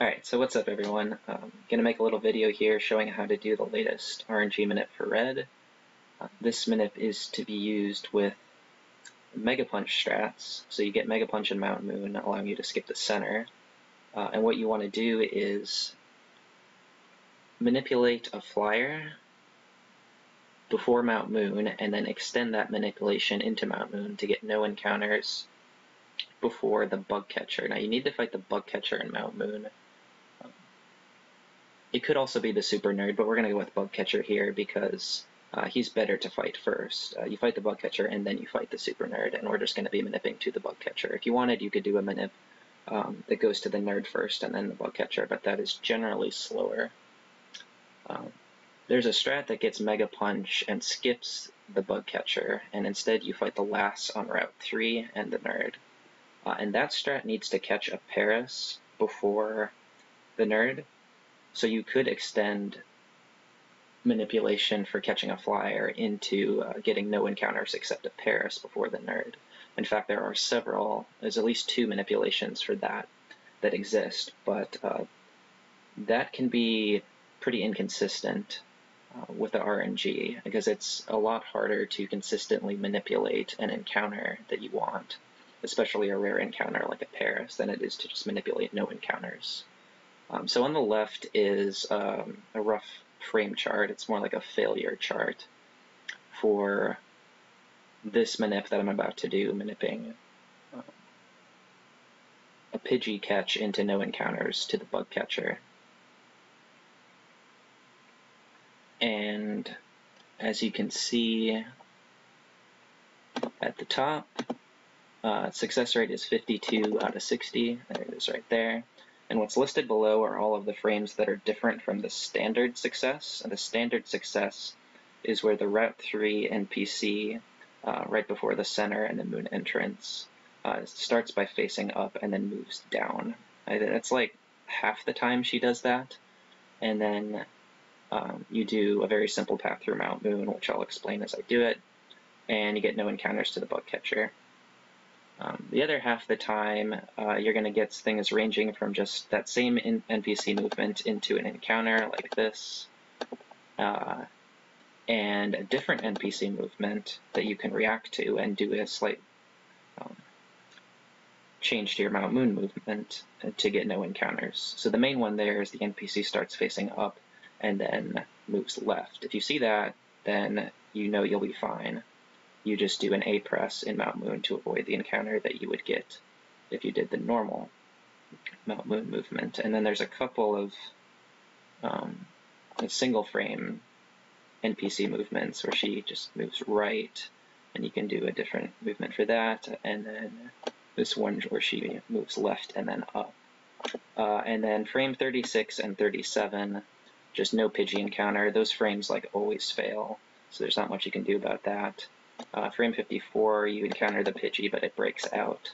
Alright, so what's up everyone? Gonna make a little video here showing how to do the latest RNG manip for red. This manip is to be used with Mega Punch strats, so you get Mega Punch and Mount Moon, allowing you to skip the center. And what you want to do is manipulate a flyer before Mount Moon, and then extend that manipulation into Mount Moon to get no encounters before the Bug Catcher. Now you need to fight the Bug Catcher in Mount Moon. It could also be the Super Nerd, but we're going to go with Bug Catcher here because he's better to fight first. You fight the Bug Catcher and then you fight the Super Nerd, and we're just going to be manipping to the Bug Catcher. If you wanted, you could do a manip that goes to the Nerd first and then the Bug Catcher, but that is generally slower. There's a strat that gets Mega Punch and skips the Bug Catcher, and instead you fight the Lass on Route 3 and the Nerd. And that strat needs to catch a Paris before the Nerd. So you could extend manipulation for catching a flyer into getting no encounters except a Paris before the Nerd. In fact, there's at least 2 manipulations for that exist, but that can be pretty inconsistent with the RNG, because it's a lot harder to consistently manipulate an encounter that you want, especially a rare encounter like a Paris, than it is to just manipulate no encounters. So on the left is a rough frame chart. It's more like a failure chart for this manip that I'm about to do, manipping a Pidgey catch into no encounters to the Bug Catcher. And as you can see at the top, success rate is 52 out of 60. There it is right there. And what's listed below are all of the frames that are different from the standard success. And the standard success is where the Route 3 NPC, right before the center and the Moon entrance, starts by facing up and then moves down. It's like half the time she does that. And then you do a very simple path through Mount Moon, which I'll explain as I do it, and you get no encounters to the Bug Catcher. The other half of the time, you're going to get things ranging from just that same NPC movement into an encounter like this, and a different NPC movement that you can react to and do a slight change to your Mount Moon movement to get no encounters. So the main one there is the NPC starts facing up and then moves left. If you see that, then you know you'll be fine. You just do an A press in Mount Moon to avoid the encounter that you would get if you did the normal Mount Moon movement. And then there's a couple of single frame NPC movements where she just moves right, and you can do a different movement for that. And then this one where she moves left and then up. And then frame 36 and 37, just no Pidgey encounter. Those frames like always fail, so there's not much you can do about that. Frame 54, you encounter the Pidgey, but it breaks out.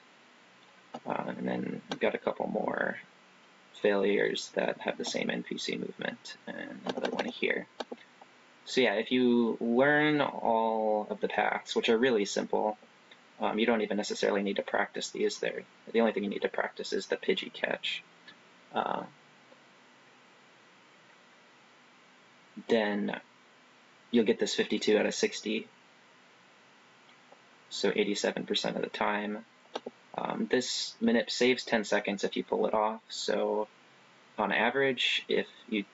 And then we've got a couple more failures that have the same NPC movement, and another one here. So yeah, if you learn all of the paths, which are really simple, you don't even necessarily need to practice these. The only thing you need to practice is the Pidgey catch. Then you'll get this 52 out of 60. So 87% of the time. This manip saves 10 seconds if you pull it off, so on average, if you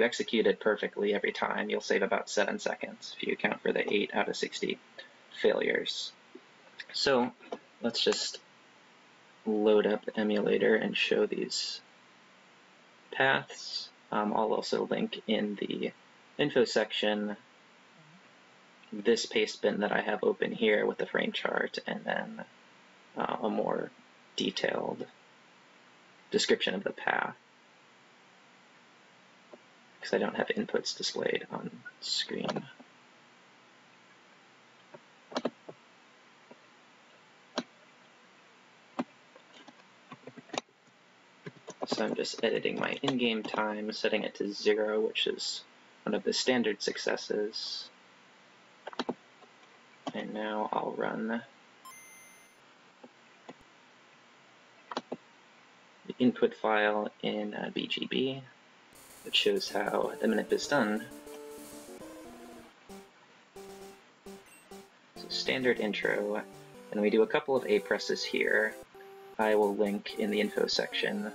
execute it perfectly every time, you'll save about 7 seconds if you account for the 8 out of 60 failures. So let's just load up the emulator and show these paths. I'll also link in the info section this paste bin that I have open here with the frame chart, and then a more detailed description of the path, because I don't have inputs displayed on screen. So I'm just editing my in-game time, setting it to 0, which is one of the standard successes. And now I'll run the input file in BGB, which shows how the manip is done. So standard intro, and we do a couple of A presses here. I will link in the info section.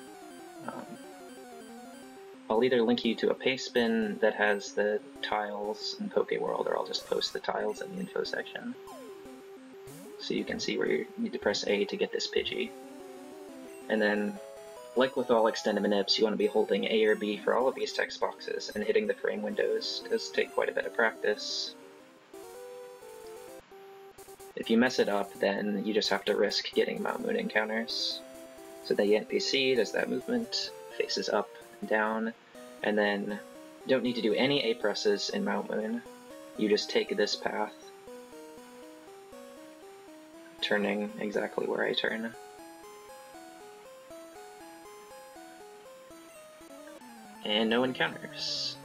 I'll either link you to a paste bin that has the tiles in Pokeworld, or I'll just post the tiles in the info section, so you can see where you need to press A to get this Pidgey. And then, like with all extended manips, you want to be holding A or B for all of these text boxes, and hitting the frame windows does take quite a bit of practice. If you mess it up, then you just have to risk getting Mount Moon encounters. So the NPC does that movement, faces up and down, and then you don't need to do any A presses in Mount Moon. You just take this path, turning exactly where I turn. And no encounters.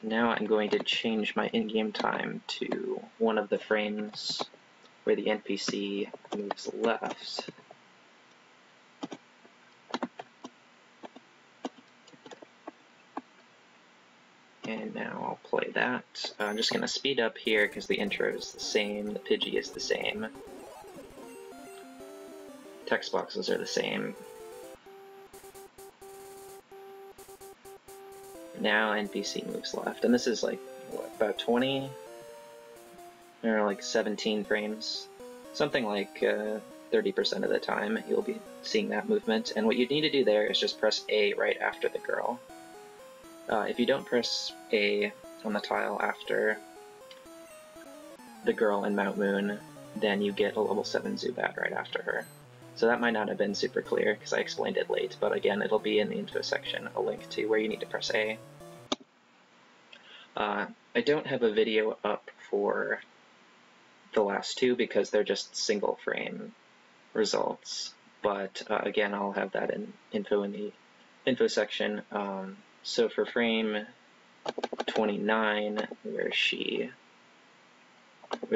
Now I'm going to change my in-game time to one of the frames where the NPC moves left. And now I'll play that. I'm just going to speed up here because the intro is the same, the Pidgey is the same, text boxes are the same. Now NPC moves left, and this is like, what, about 20? Or like 17 frames? Something like 30% of the time you'll be seeing that movement, and what you need to do there is just press A right after the girl. If you don't press A on the tile after the girl in Mount Moon, then you get a level 7 Zubat right after her. So that might not have been super clear because I explained it late, but again, it'll be in the info section, a link to where you need to press A. I don't have a video up for the last two because they're just single frame results, but again, I'll have that in the info section. So for frame 29, where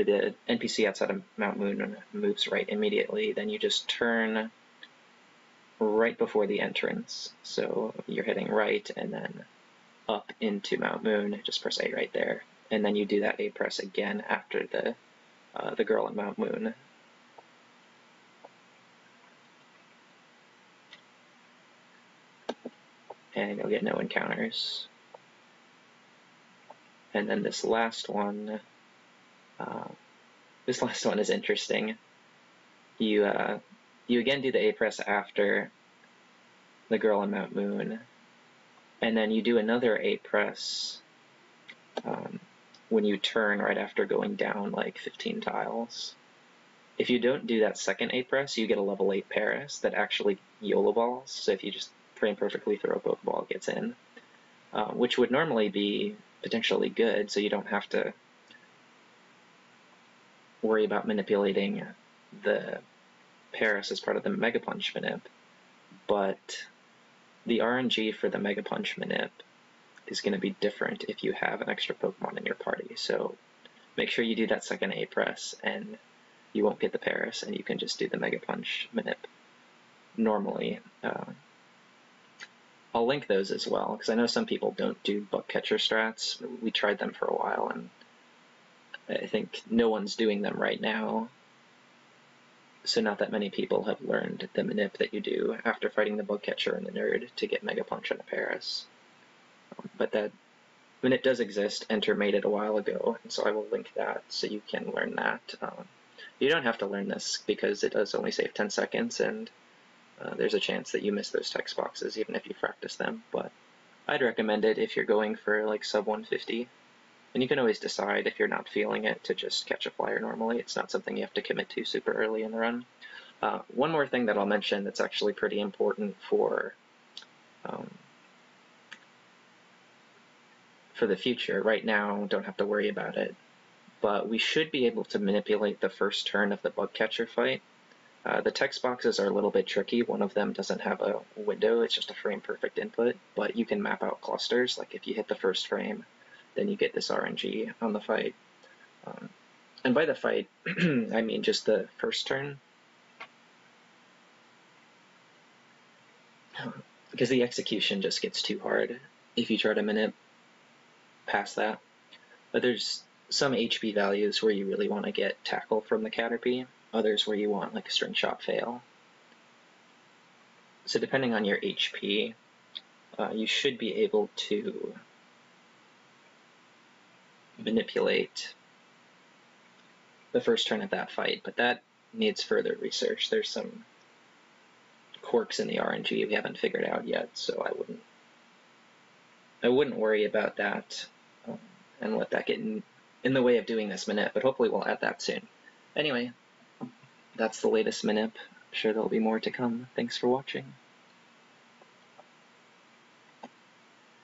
the NPC outside of Mount Moon moves right immediately, then you just turn right before the entrance. So you're heading right and then up into Mount Moon, just press A right there. And then you do that A press again after the girl in Mount Moon. And you'll get no encounters. And then this last one is interesting. You again do the A press after the girl in Mount Moon, and then you do another A press when you turn right after going down like 15 tiles. If you don't do that second A press, you get a level 8 Paris that actually YOLO balls, so if you just frame perfectly throw a Pokeball, it gets in, which would normally be potentially good, so you don't have to worry about manipulating the Paris as part of the Mega Punch manip, but the RNG for the Mega Punch manip is going to be different if you have an extra Pokemon in your party, so make sure you do that second A press and you won't get the Paris, and you can just do the Mega Punch manip normally. I'll link those as well, because I know some people don't do bug catcher strats. We tried them for a while, and I think no one's doing them right now. So not that many people have learned the manip that you do after fighting the bug catcher and the nerd to get Mega Punch and a Paris. But that manip does exist. Enter made it a while ago, and so I will link that so you can learn that. You don't have to learn this because it does only save 10 seconds, and there's a chance that you miss those text boxes even if you practice them, but I'd recommend it if you're going for like sub 150. And you can always decide if you're not feeling it to just catch a flyer normally. It's not something you have to commit to super early in the run. One more thing that I'll mention that's actually pretty important for the future. Right now, don't have to worry about it, but we should be able to manipulate the first turn of the bug catcher fight. The text boxes are a little bit tricky. One of them doesn't have a window, it's just a frame perfect input, but you can map out clusters. Like if you hit the first frame, then you get this RNG on the fight. And by the fight, I mean just the first turn. because the execution just gets too hard if you try to manip past that. But there's some HP values where you really want to get tackle from the Caterpie, others where you want like a string shot fail. So depending on your HP, you should be able to manipulate the first turn of that fight, but that needs further research. There's some quirks in the RNG we haven't figured out yet, so I wouldn't worry about that and let that get in the way of doing this manip, but hopefully we'll add that soon. Anyway, that's the latest manip. I'm sure there'll be more to come. Thanks for watching.